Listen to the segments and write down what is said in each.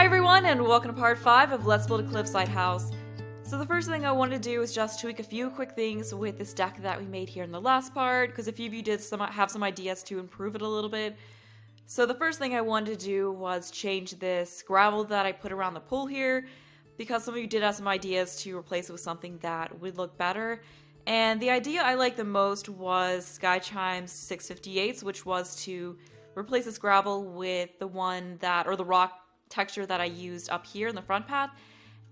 everyone, and welcome to part 5 of Let's Build a Cliffside House. So the first thing I wanted to do is just tweak a few quick things with this deck that we made here in the last part, because a few of you did have some ideas to improve it a little bit. So the first thing I wanted to do was change this gravel that I put around the pool here, because some of you did have some ideas to replace it with something that would look better. And the idea I liked the most was Sky Chimes 658s, which was to replace this gravel with the one that, or the rock texture that I used up here in the front path.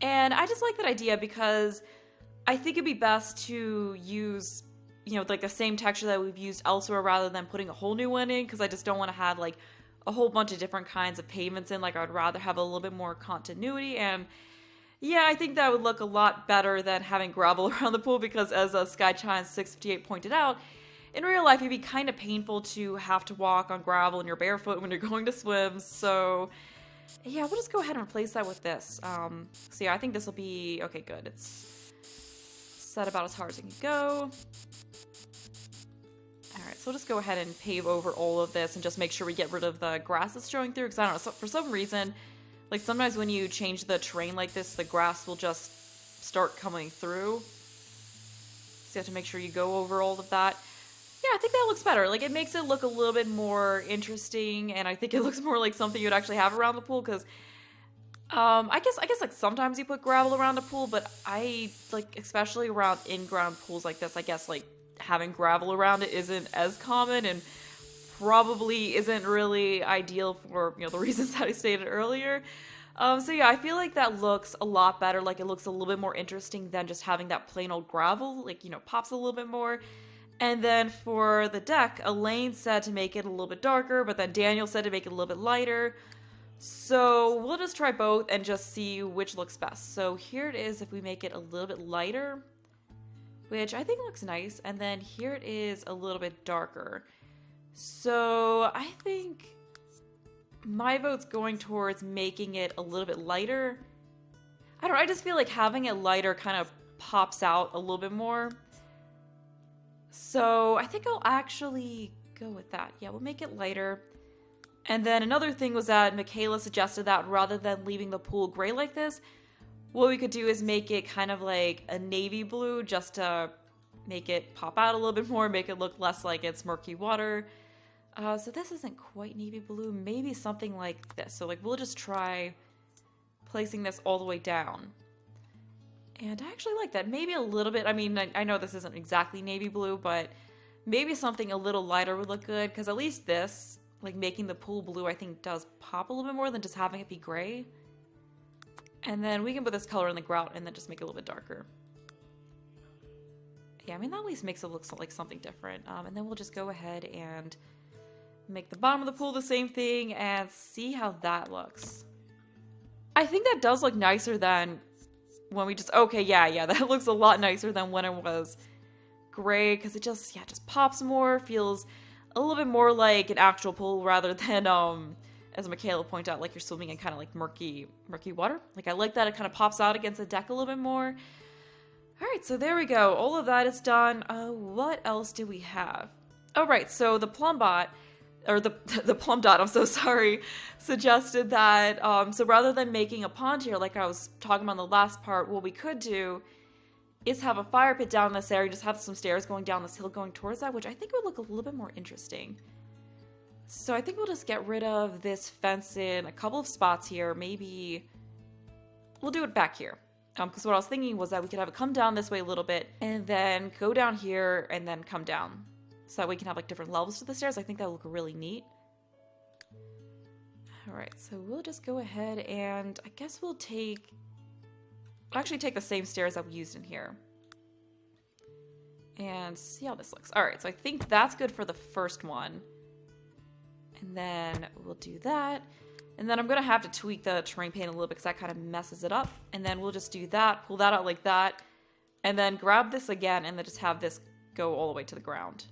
And I just like that idea because I think it'd be best to use, like the same texture that we've used elsewhere rather than putting a whole new one in, because I just don't want to have like a whole bunch of different kinds of pavements in. Like I'd rather have a little bit more continuity, and yeah, I think that would look a lot better than having gravel around the pool, because as Sky Chimes 658 pointed out, in real life it'd be kind of painful to have to walk on gravel and you're barefoot when you're going to swim. So yeah, we'll just go ahead and replace that with this. So yeah, I think this will be okay. Good. It's set about as hard as it can go. Alright, so we'll just go ahead and pave over all of this and just make sure we get rid of the grass that's showing through, because I don't know, for some reason, like sometimes when you change the terrain like this, the grass will just start coming through. So you have to make sure you go over all of that. Yeah, I think that looks better. Like, it makes it look a little bit more interesting, and I think it looks more like something you'd actually have around the pool, because I guess like sometimes you put gravel around a pool, but I like, especially around in-ground pools like this, I guess like having gravel around it isn't as common and probably isn't really ideal for, the reasons that I stated earlier. So yeah, I feel like that looks a lot better. Like, it looks a little bit more interesting than just having that plain old gravel. Like, pops a little bit more. And then for the deck, Elaine said to make it a little bit darker, but then Daniel said to make it a little bit lighter. So we'll just try both and just see which looks best. So here it is if we make it a little bit lighter, which I think looks nice. And then here it is a little bit darker. So I think my vote's going towards making it a little bit lighter. I don't know, I just feel like having it lighter kind of pops out a little bit more. So I think I'll actually go with that. Yeah, we'll make it lighter. And then another thing was that Michaela suggested that rather than leaving the pool gray like this, what we could do is make it kind of like a navy blue, just to make it pop out a little bit more, make it look less like it's murky water. So this isn't quite navy blue, maybe something like this. So like we'll just try placing this all the way down. And I actually like that. Maybe a little bit, I mean, I know this isn't exactly navy blue, but maybe something a little lighter would look good, because at least this, like making the pool blue, I think does pop a little bit more than just having it be gray. And then we can put this color in the grout and then just make it a little bit darker. Yeah, I mean, that at least makes it look like something different. And then we'll just go ahead and make the bottom of the pool the same thing and see how that looks. I think that does look nicer than when we just, okay, yeah, that looks a lot nicer than when it was gray, because it just pops more, feels a little bit more like an actual pool rather than, as Michaela pointed out, like you're swimming in kind of like murky water. Like, I like that it kind of pops out against the deck a little bit more. Alright, so there we go. All of that is done. What else do we have? Oh, right, so the plum bot, or the plum dot, I'm so sorry, suggested that, so rather than making a pond here like I was talking about in the last part, what we could do is have a fire pit down in this area, just have some stairs going down this hill going towards that, which I think would look a little bit more interesting. So I think we'll just get rid of this fence in a couple of spots here. Maybe we'll do it back here. Because what I was thinking was that we could have it come down this way a little bit and then go down here and then come down. So that we can have like different levels to the stairs. I think that would look really neat. Alright, so we'll just go ahead and I guess we'll actually take the same stairs that we used in here. And see how this looks. Alright, so I think that's good for the first one. And then we'll do that. And then I'm going to have to tweak the terrain paint a little bit because that kind of messes it up. And then we'll just do that, pull that out like that, and then grab this again and then just have this go all the way to the ground.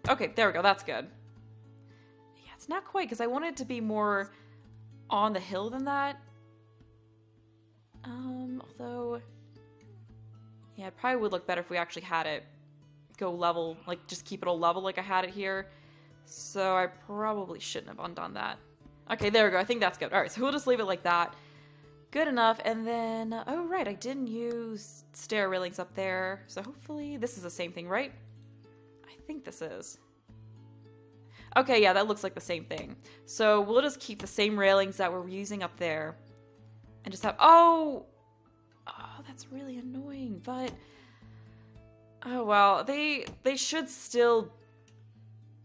Okay, there we go. That's good. Yeah, it's not quite, because I want it to be more on the hill than that. Although, yeah, it probably would look better if we actually had it go level, like just keep it all level like I had it here. So I probably shouldn't have undone that. Okay, there we go. I think that's good. All right, so we'll just leave it like that. Good enough. And then, oh, right, I didn't use stair railings up there. So hopefully this is the same thing, right? I think this is. Okay, yeah, that looks like the same thing. So we'll just keep the same railings that we're using up there. And just have, oh, that's really annoying, but, oh, well, they should still,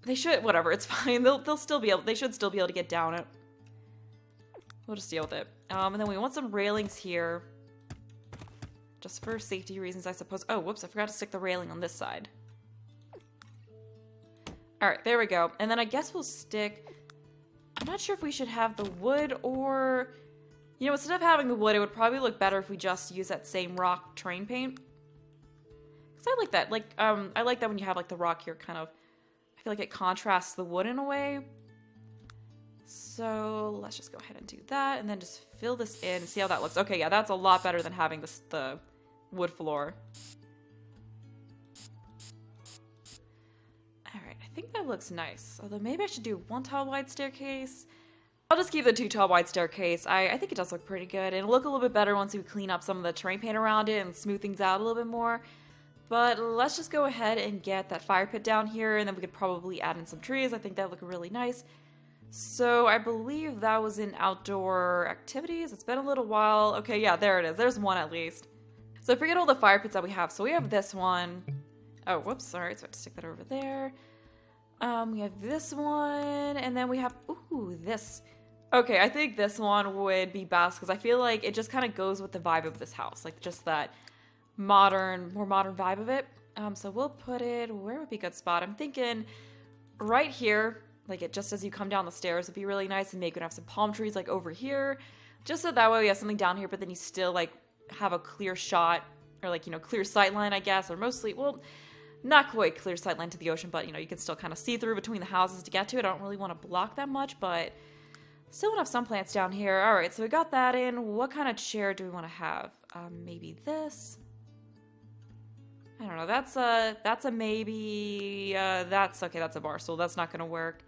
whatever, it's fine. They'll still be able, they should still be able to get down it. We'll just deal with it. And then we want some railings here. Just for safety reasons, I suppose. Oh, whoops, I forgot to stick the railing on this side. Alright, there we go. And then I guess we'll stick... I'm not sure if we should have the wood or... You know, instead of having the wood, it would probably look better if we just use that same rock terrain paint. Because I like that. Like, I like that when you have, like, the rock here kind of... I feel like it contrasts the wood in a way. So, let's just go ahead and do that. And then just fill this in and see how that looks. Okay, yeah, that's a lot better than having the wood floor. Alright, I think that looks nice. Although maybe I should do 1 tall wide staircase. I'll just keep the 2 tall wide staircase. I think it does look pretty good. It'll look a little bit better once we clean up some of the terrain paint around it and smooth things out a little bit more. But let's just go ahead and get that fire pit down here, and then we could probably add in some trees. I think that would look really nice. So I believe that was in outdoor activities. It's been a little while. Okay, yeah, there it is. There's one at least. So forget all the fire pits that we have. So we have this one. Oh, whoops. All right, so I have to stick that over there. We have this one, and then we have, ooh, this. Okay, I think this one would be best because I feel like it just kind of goes with the vibe of this house. Like just that modern, more modern vibe of it. So we'll put it, where would be a good spot? I'm thinking right here, like it just as you come down the stairs would be really nice, and maybe we could have some palm trees like over here. Just so that way we have something down here, but then you still like have a clear shot, or like, you know, clear sight line, I guess, or mostly, well, not quite clear sight line to the ocean, but you know, you can still kind of see through between the houses to get to it. I don't really want to block that much, but still want to have some plants down here. All right, so we got that in. What kind of chair do we want to have? Maybe this. I don't know. That's a maybe. That's okay. That's a bar stool. That's not gonna work.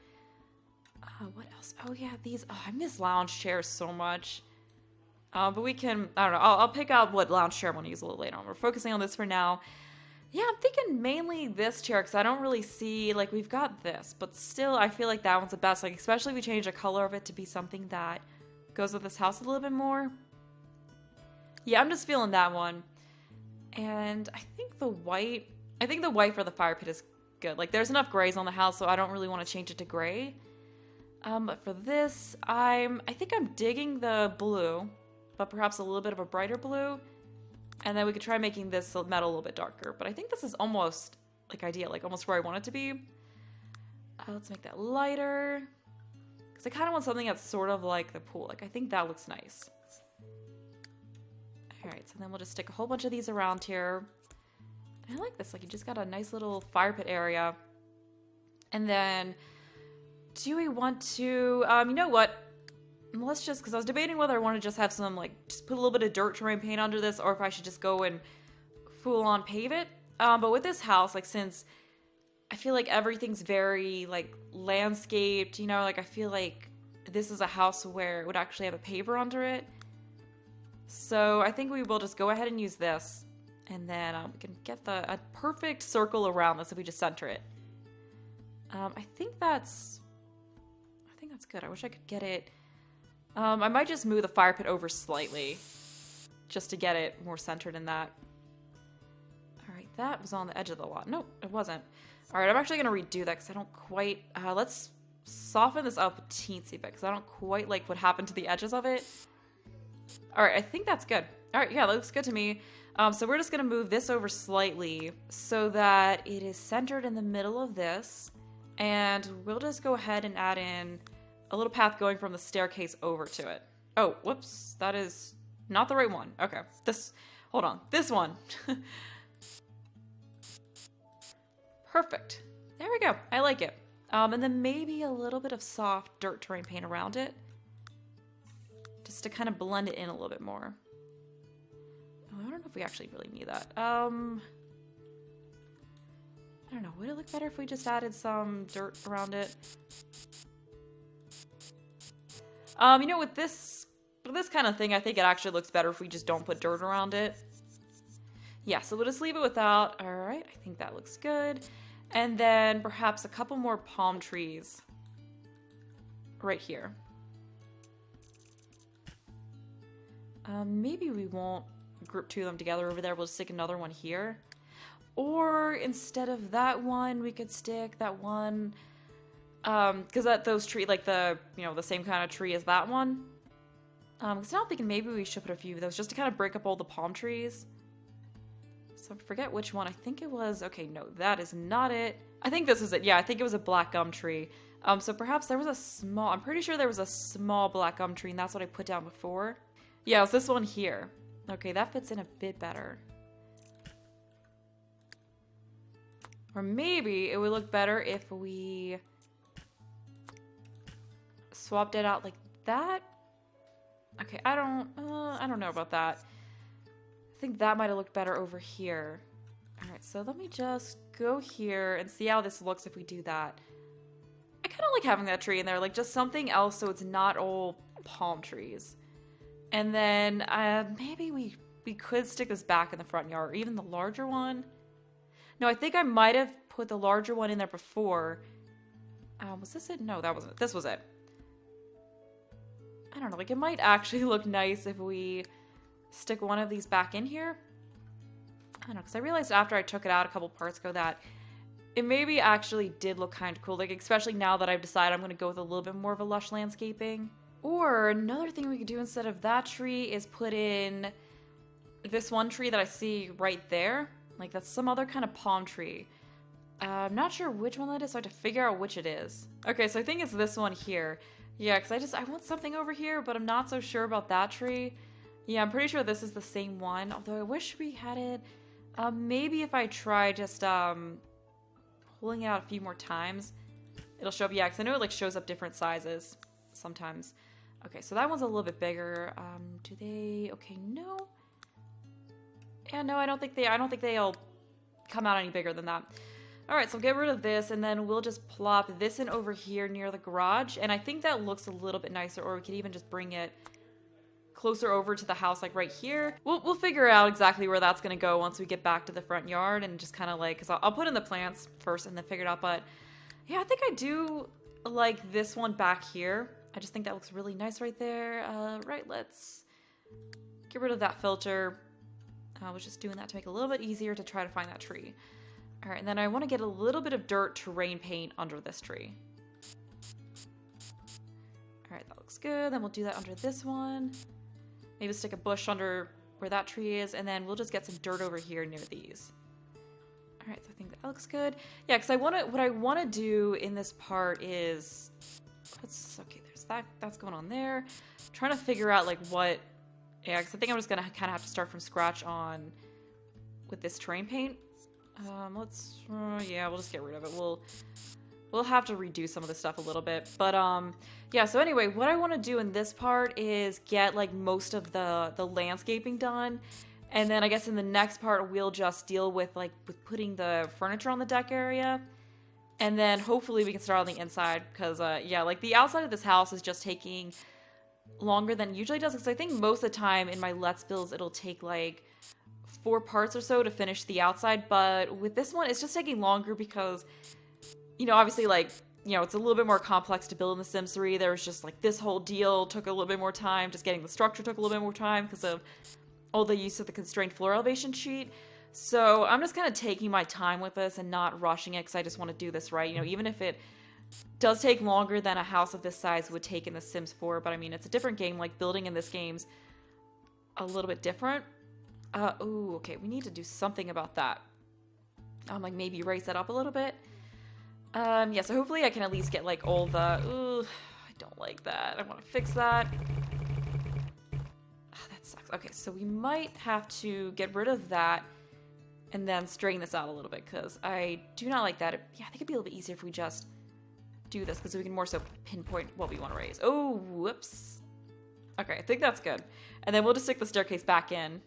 What else? Oh yeah, these. Oh, I miss lounge chairs so much. But we can. I don't know. I'll pick out what lounge chair I want to use a little later on. We're focusing on this for now. Yeah, I'm thinking mainly this chair because I don't really see, like, we've got this, but still I feel like that one's the best, like, especially if we change the color of it to be something that goes with this house a little bit more. Yeah, I'm just feeling that one. And I think the white for the fire pit is good. Like, there's enough grays on the house, so I don't really want to change it to gray. But for this, I think I'm digging the blue, but perhaps a little bit of a brighter blue. And then we could try making this metal a little bit darker. But I think this is almost, like, ideal. Like, almost where I want it to be. Let's make that lighter. Because I kind of want something that's sort of like the pool. Like, I think that looks nice. Alright, so then we'll just stick a whole bunch of these around here. And I like this. Like, you just got a nice little fire pit area. And then, do we want to... you know what? Let's just, because I was debating whether I want to just have some, like, just put a little bit of dirt terrain paint under this, or if I should just go and full-on pave it. But with this house, like, since I feel like everything's very, like, landscaped, you know, like, I feel like this is a house where it would actually have a paver under it. So I think we will just go ahead and use this, and then we can get a perfect circle around this if we just center it. I think that's good. I wish I could get it... I might just move the fire pit over slightly, just to get it more centered in that. Alright, that was on the edge of the lot. Nope, it wasn't. Alright, I'm actually going to redo that because I don't quite... let's soften this up a teensy bit because I don't quite like what happened to the edges of it. Alright, I think that's good. Alright, yeah, that looks good to me. So we're just going to move this over slightly so that it is centered in the middle of this. And we'll just go ahead and add in... a little path going from the staircase over to it. Oh, whoops. That is not the right one. Okay. Hold on. This one. Perfect. There we go. I like it. And then maybe a little bit of soft dirt terrain paint around it. Just to kind of blend it in a little bit more. Oh, I don't know if we actually really need that. I don't know. Would it look better if we just added some dirt around it? You know, with this kind of thing, I think it actually looks better if we just don't put dirt around it. Yeah, so we'll just leave it without. All right, I think that looks good. And then perhaps a couple more palm trees right here. Maybe we won't group two of them together over there. We'll just stick another one here. Or instead of that one, we could stick that one. Because those tree, like the, you know, the same kind of tree as that one. Because now I'm thinking maybe we should put a few of those just to kind of break up all the palm trees. So I forget which one. I think it was, okay, no, that is not it. I think this was it. Yeah, I think it was a black gum tree. So perhaps there was a small, I'm pretty sure there was a small black gum tree, and that's what I put down before. Yeah, it was this one here. Okay, that fits in a bit better. Or maybe it would look better if we swapped it out like that. Okay, I don't know about that. I think that might have looked better over here. All right, so let me just go here and see how this looks if we do that. I kind of like having that tree in there, like just something else so it's not all palm trees. And then maybe we could stick this back in the front yard, or even the larger one. No, I think I might have put the larger one in there before. Was this it? No, that wasn't it. This was it. I don't know, like it might actually look nice if we stick one of these back in here. I don't know, because I realized after I took it out a couple parts ago that it maybe actually did look kind of cool, like especially now that I've decided I'm going to go with a little bit more of a lush landscaping. Or another thing we could do instead of that tree is put in this one tree that I see right there. Like that's some other kind of palm tree. I'm not sure which one that is, so I have to figure out which it is. Okay, so I think it's this one here. Yeah, because I want something over here, but I'm not so sure about that tree. Yeah, I'm pretty sure this is the same one, although I wish we had it. Maybe if I try just pulling it out a few more times, it'll show up. Yeah, because I know it like shows up different sizes sometimes. Okay, so that one's a little bit bigger. Do they? Okay, no. Yeah, no, I don't think they'll come out any bigger than that. All right, so get rid of this, and then we'll just plop this in over here near the garage, and I think that looks a little bit nicer, or we could even just bring it closer over to the house, like right here. We'll figure out exactly where that's gonna go once we get back to the front yard, and just kind of like, because I'll put in the plants first and then figure it out, but yeah, I think I do like this one back here. I just think that looks really nice right there. Right, let's get rid of that filter. I was just doing that to make it a little bit easier to try to find that tree. All right, and then I want to get a little bit of dirt terrain paint under this tree. All right, that looks good. Then we'll do that under this one. Maybe stick a bush under where that tree is, and then we'll just get some dirt over here near these. All right, so I think that looks good. Yeah, because what I want to do in this part is, okay, there's that's going on there. I'm trying to figure out like what, yeah, because I think I'm just gonna kind of have to start from scratch on with this terrain paint. Yeah, we'll just get rid of it. We'll have to redo some of this stuff a little bit, but yeah, so anyway, what I want to do in this part is get like most of the landscaping done, and then I guess in the next part we'll just deal with putting the furniture on the deck area, and then hopefully we can start on the inside, because yeah, like the outside of this house is just taking longer than it usually does, because I think most of the time in my Let's Builds it'll take like 4 parts or so to finish the outside, but with this one it's just taking longer because, you know, obviously, like, you know, it's a little bit more complex to build in The Sims 3. There was just like this whole deal took a little bit more time. Just getting the structure took a little bit more time because of all the use of the constrained floor elevation sheet. So I'm just kind of taking my time with this and not rushing it because I just want to do this right. You know, even if it does take longer than a house of this size would take in The Sims 4, but I mean, it's a different game. Like, building in this game's a little bit different. Ooh, okay, we need to do something about that. Like maybe raise that up a little bit. Yeah, so hopefully I can at least get like all the, ooh, I don't like that. I want to fix that. Oh, that sucks. Okay, so we might have to get rid of that and then straighten this out a little bit because I do not like that. Yeah, I think it'd be a little bit easier if we just do this because we can more so pinpoint what we want to raise. Oh, whoops. Okay, I think that's good. And then we'll just stick the staircase back in.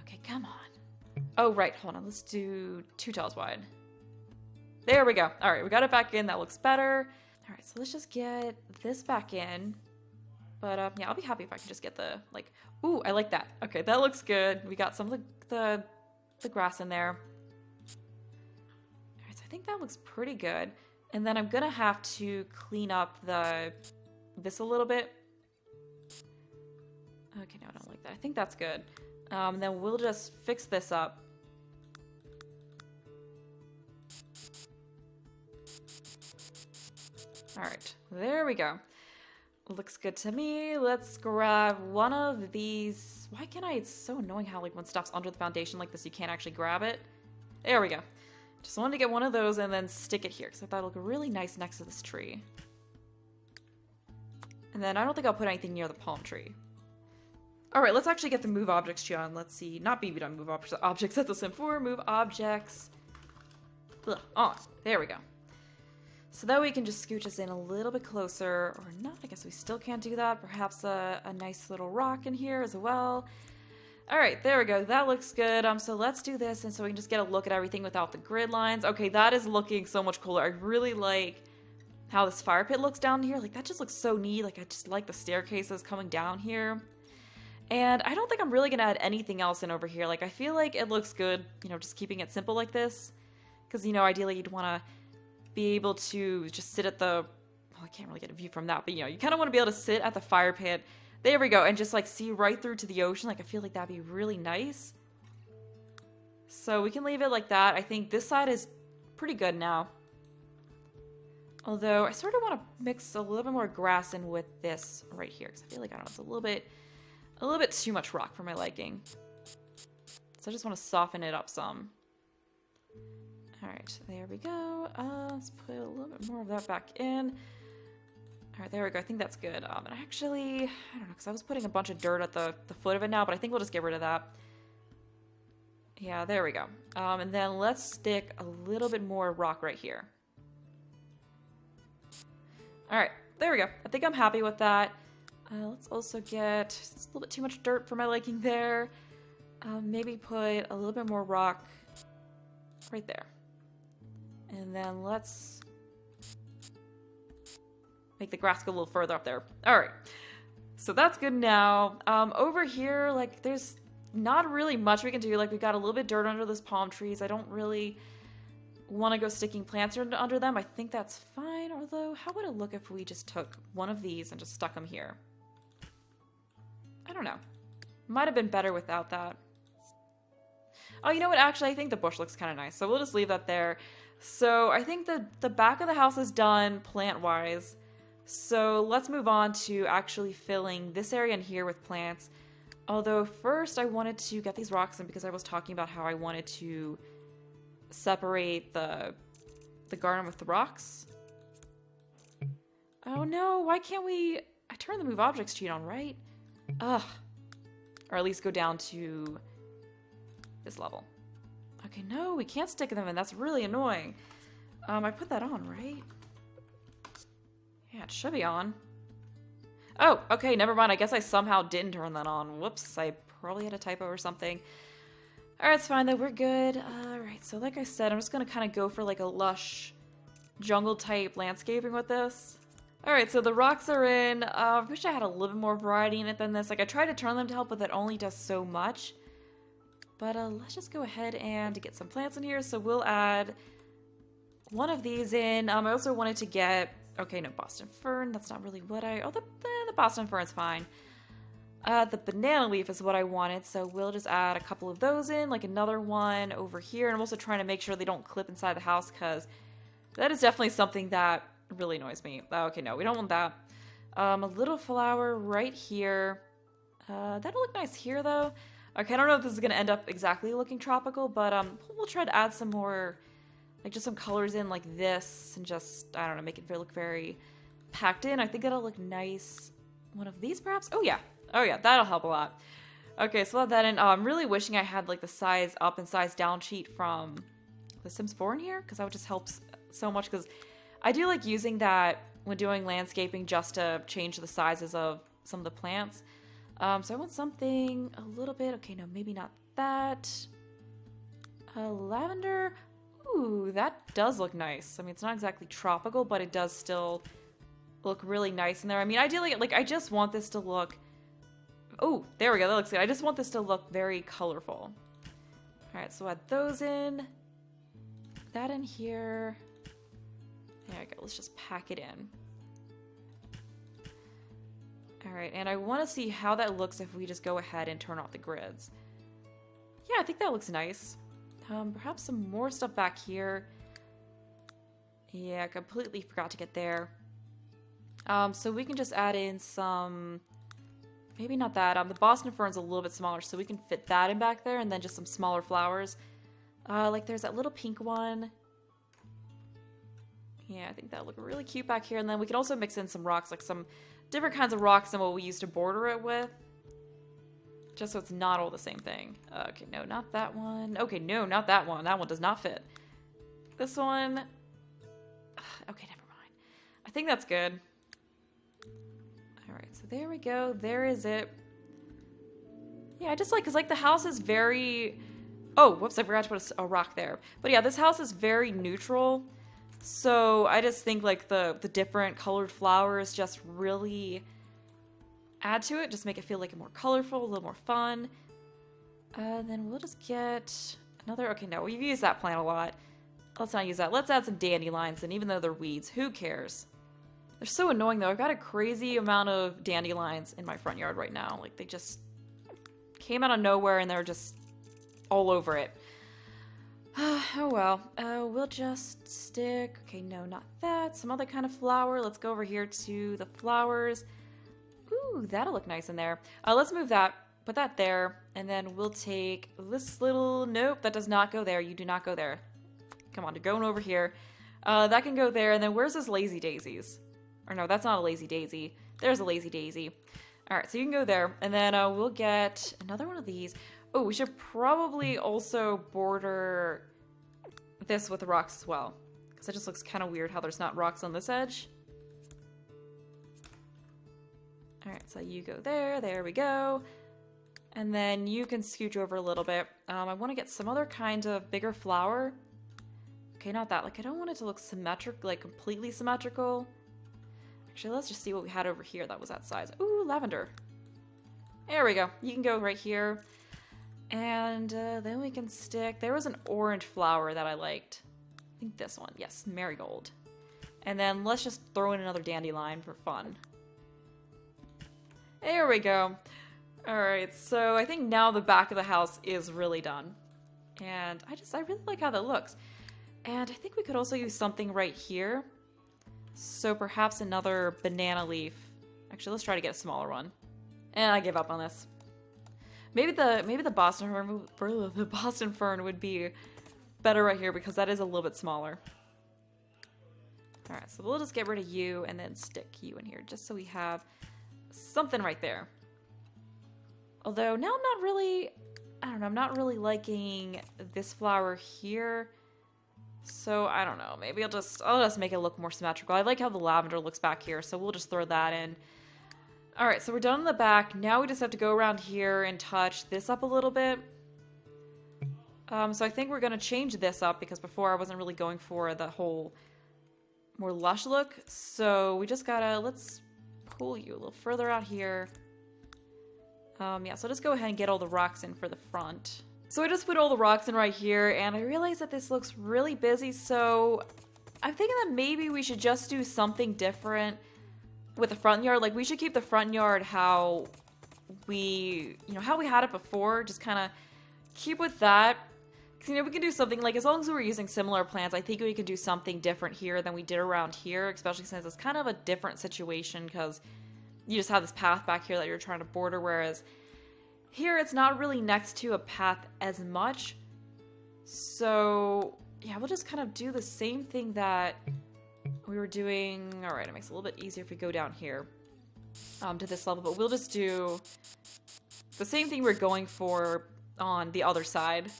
Okay, come on. Oh, right, hold on. Let's do 2 tiles wide. There we go. All right, we got it back in. That looks better. All right, so let's just get this back in. But yeah, I'll be happy if I can just get the, like, ooh, I like that. Okay, that looks good. We got some of the grass in there. All right, so I think that looks pretty good. And then I'm gonna have to clean up this a little bit. Okay, no, I don't like that. I think that's good. Then we'll just fix this up. All right, there we go. Looks good to me. Let's grab one of these. Why can't I? It's so annoying how like when stuff's under the foundation like this, you can't actually grab it. There we go. Just wanted to get one of those and then stick it here because I thought it'd look really nice next to this tree. And then I don't think I'll put anything near the palm tree. All right, let's actually get the move objects tree on. Let's see, not BB done move objects at the Sim 4, move objects. Ugh, on. There we go. So that way we can just scooch us in a little bit closer, or not, I guess we still can't do that. Perhaps a nice little rock in here as well. All right, there we go. That looks good. So let's do this, and so we can just get a look at everything without the grid lines. Okay, that is looking so much cooler. I really like how this fire pit looks down here. Like, that just looks so neat. Like, I just like the staircases coming down here. And I don't think I'm really going to add anything else in over here. Like, I feel like it looks good, you know, just keeping it simple like this. Because, you know, ideally you'd want to be able to just sit at the, well, I can't really get a view from that, but you know, you kind of want to be able to sit at the fire pit. There we go, and just like see right through to the ocean. Like I feel like that'd be really nice. So we can leave it like that. I think this side is pretty good now. Although I sort of want to mix a little bit more grass in with this right here, because I feel like, I don't know, it's a little bit too much rock for my liking. So I just want to soften it up some. All right, there we go. Let's put a little bit more of that back in. All right, there we go. I think that's good. And actually, I don't know, because I was putting a bunch of dirt at the foot of it now, but I think we'll just get rid of that. Yeah, there we go. And then let's stick a little bit more rock right here. All right, there we go. I think I'm happy with that. Let's also get, it's a little bit too much dirt for my liking there. Maybe put a little bit more rock right there. And then let's make the grass go a little further up there. All right, so that's good now. Over here, like, there's not really much we can do. Like, we've got a little bit of dirt under those palm trees. I don't really want to go sticking plants under them. I think that's fine, although how would it look if we just took one of these and just stuck them here? I don't know. Might have been better without that. Oh, you know what? Actually, I think the bush looks kind of nice, so we'll just leave that there. So I think the back of the house is done plant-wise. So let's move on to actually filling this area in here with plants. Although first I wanted to get these rocks in because I was talking about how I wanted to separate the garden with the rocks. Oh no, why can't we... I turned the move objects cheat on, right? Ugh. Or at least go down to this level. Okay, no, we can't stick them in. That's really annoying. I put that on, right? Yeah, it should be on. Oh, okay, never mind. I guess I somehow didn't turn that on. Whoops, I probably had a typo or something. Alright, it's fine though, we're good. Alright, so like I said, I'm just gonna kind of go for like a lush jungle type landscaping with this. Alright, so the rocks are in. I wish I had a little bit more variety in it than this. Like, I tried to turn them to help, but that only does so much. But let's just go ahead and get some plants in here. So we'll add one of these in. I also wanted to get, okay, no, Boston fern. That's not really what I, oh, the Boston fern's fine. The banana leaf is what I wanted. So we'll just add a couple of those in, like another one over here. And I'm also trying to make sure they don't clip inside the house because that is definitely something that really annoys me. Okay, no, we don't want that. A little flower right here. That'll look nice here though. Okay, I don't know if this is going to end up exactly looking tropical, but we'll try to add some more, like just some colors in like this and just, I don't know, make it look very packed in. I think that'll look nice. One of these perhaps? Oh yeah, that'll help a lot. Okay, so I'll add that in. I'm really wishing I had like the size up and size down sheet from The Sims 4 in here, because that would just help so much, because I do like using that when doing landscaping just to change the sizes of some of the plants. So I want something a little bit, okay, no, maybe not that. Lavender. Ooh, that does look nice. I mean, it's not exactly tropical, but it does still look really nice in there. I mean, ideally, like, I just want this to look... Oh, there we go. That looks good. I just want this to look very colorful. All right, so add those in. That in here. There we go. Let's just pack it in. All right, and I want to see how that looks if we just go ahead and turn off the grids. Yeah, I think that looks nice. Perhaps some more stuff back here. Yeah, I completely forgot to get there. So we can just add in some... Maybe not that. The Boston Fern's a little bit smaller, so we can fit that in back there, and then just some smaller flowers. Like there's that little pink one. Yeah, I think that'll look really cute back here. And then we can also mix in some rocks, like some different kinds of rocks than what we used to border it with. Just so it's not all the same thing. Okay, no, not that one. Okay, no, not that one. That one does not fit. This one. Okay, never mind. I think that's good. Alright, so there we go. There is it. Yeah, I just like, because like the house is very... Oh, whoops, I forgot to put a rock there. But yeah, this house is very neutral. So I just think like the different colored flowers just really add to it. Just make it feel like more colorful, a little more fun. Then we'll just get another... Okay, no, we've used that plant a lot. Let's not use that. Let's add some dandelions, and even though they're weeds, who cares? They're so annoying though. I've got a crazy amount of dandelions in my front yard right now. Like they just came out of nowhere and they're just all over it. Oh well. We'll just stick... Okay, no, not that. Some other kind of flower. Let's go over here to the flowers. Ooh, that'll look nice in there. Let's move that. Put that there. And then we'll take this little... Nope, that does not go there. You do not go there. Come on, you're going over here. That can go there. And then where's this lazy daisies? Or no, that's not a lazy daisy. There's a lazy daisy. Alright, so you can go there. And then we'll get another one of these. Oh, we should probably also border this with rocks as well. Because it just looks kind of weird how there's not rocks on this edge. Alright, so you go there. There we go. And then you can scooch over a little bit. I want to get some other kind of bigger flower. Okay, not that. Like, I don't want it to look symmetric, like completely symmetrical. Actually, let's just see what we had over here that was that size. Ooh, lavender. There we go. You can go right here. And then we can stick... There was an orange flower that I liked. I think this one. Yes, marigold. And then let's just throw in another dandelion for fun. There we go. Alright, so I think now the back of the house is really done. And I really like how that looks. And I think we could also use something right here. So perhaps another banana leaf. Actually, let's try to get a smaller one. And I give up on this. Maybe the Boston fern would be better right here because that is a little bit smaller. Alright, so we'll just get rid of you and then stick you in here just so we have something right there. Although now I'm not really, I don't know, I'm not really liking this flower here. So I don't know, maybe I'll just make it look more symmetrical. I like how the lavender looks back here, so we'll just throw that in. Alright, so we're done in the back. Now we just have to go around here and touch this up a little bit. So I think we're going to change this up because before I wasn't really going for the whole more lush look. So we just gotta, let's pull you a little further out here. Yeah, so just go ahead and get all the rocks in for the front. So I just put all the rocks in right here, and I realized that this looks really busy, so I'm thinking that maybe we should just do something different with the front yard. Like, we should keep the front yard how we had it before, just kind of keep with that. Because, we can do something, like, as long as we're using similar plants, I think we can do something different here than we did around here, especially since it's kind of a different situation, because you just have this path back here that you're trying to border, whereas here it's not really next to a path as much. So, yeah, we'll just kind of do the same thing that we were doing. Alright, it makes it a little bit easier if we go down here to this level, but we'll just do the same thing we're going for on the other side.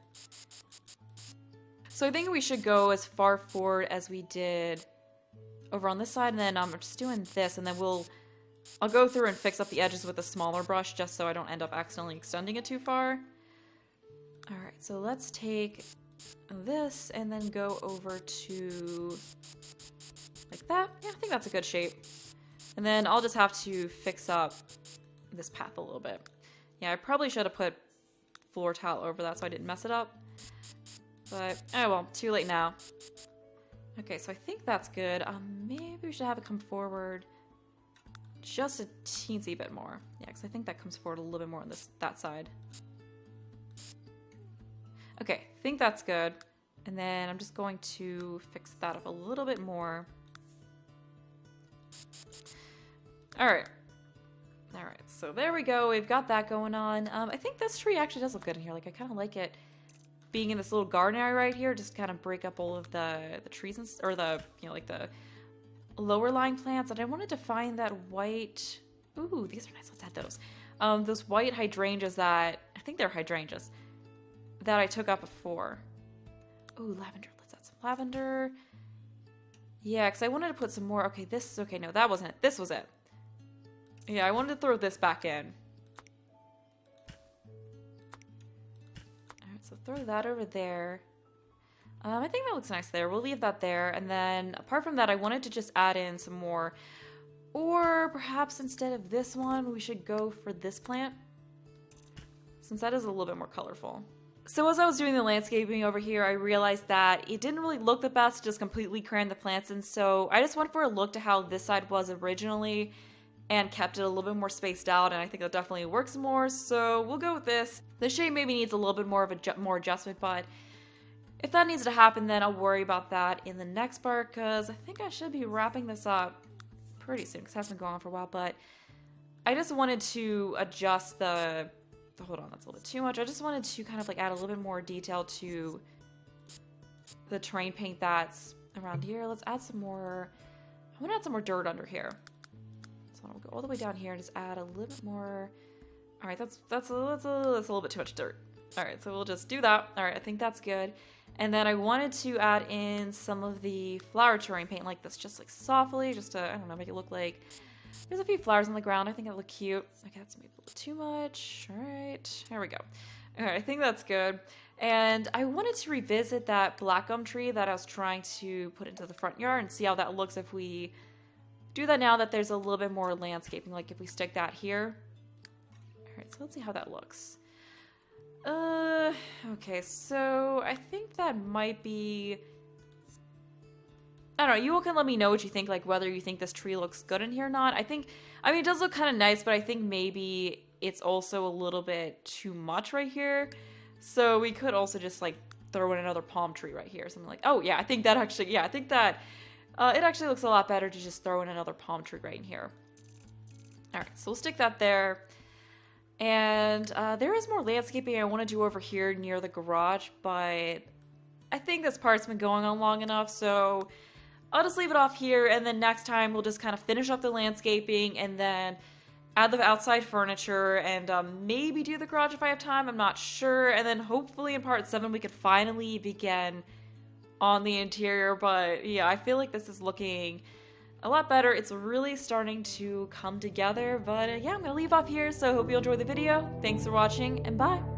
So I think we should go as far forward as we did over on this side, and then I'm just doing this, and then I'll go through and fix up the edges with a smaller brush just so I don't end up accidentally extending it too far. Alright, so let's take this and then go over to like that. Yeah, I think that's a good shape. And then I'll just have to fix up this path a little bit. Yeah, I probably should have put floor tile over that so I didn't mess it up. But, oh well, too late now. Okay, so I think that's good. Maybe we should have it come forward just a teensy bit more. Yeah, because I think that comes forward a little bit more on that side. Okay, I think that's good. And then I'm just going to fix that up a little bit more. Alright. Alright, so there we go. We've got that going on. I think this tree actually does look good in here. Like, I kind of like it being in this little garden area right here. Just kind of break up all of the trees and, or the, you know, like the lower lying plants. And I wanted to find that white... Ooh, these are nice. Let's add those. Those white hydrangeas that... I think they're hydrangeas. That I took out before. Ooh, lavender. Let's add some lavender. Yeah, because I wanted to put some more... Okay, this is... Okay, no, that wasn't it. This was it. Yeah, I wanted to throw this back in. Alright, so throw that over there. I think that looks nice there. We'll leave that there. And then, apart from that, I wanted to just add in some more. Or perhaps instead of this one, we should go for this plant. Since that is a little bit more colorful. So as I was doing the landscaping over here, I realized that it didn't really look the best to just completely cram the plants in. So I just went for a look to how this side was originally and kept it a little bit more spaced out, and I think that definitely works more, so we'll go with this. The shape maybe needs a little bit more of more adjustment, but if that needs to happen, then I'll worry about that in the next part, because I think I should be wrapping this up pretty soon, because it has been going on for a while, but I just wanted to adjust the hold on, that's a little bit too much. I just wanted to kind of like add a little bit more detail to the terrain paint that's around here. Let's add some more, I want to add some more dirt under here. So I'll go all the way down here and just add a little bit more. All right, that's a little bit too much dirt. All right, so we'll just do that. All right, I think that's good. And then I wanted to add in some of the flower terrain paint like this, just like softly, just to, I don't know, make it look like there's a few flowers on the ground. I think that look cute. Okay, that's maybe a little too much. All right, here we go. All right, I think that's good. And I wanted to revisit that black gum tree that I was trying to put into the front yard and see how that looks if we do that now that there's a little bit more landscaping, like if we stick that here. Alright, so let's see how that looks. Okay, so I think that might be... I don't know, you all can let me know what you think, like whether you think this tree looks good in here or not. I mean, it does look kind of nice, but I think maybe it's also a little bit too much right here. So we could also just like throw in another palm tree right here, something like, oh yeah, I think that actually, yeah, I think that it actually looks a lot better to just throw in another palm tree right in here. Alright, so we'll stick that there. And there is more landscaping I want to do over here near the garage, but I think this part's been going on long enough, so I'll just leave it off here, and then next time we'll just kind of finish up the landscaping and then add the outside furniture and maybe do the garage if I have time, I'm not sure. And then hopefully in part 7 we could finally begin on the interior, but yeah, I feel like this is looking a lot better. It's really starting to come together, but yeah, I'm gonna leave off here, so I hope you enjoyed the video. Thanks for watching, and bye!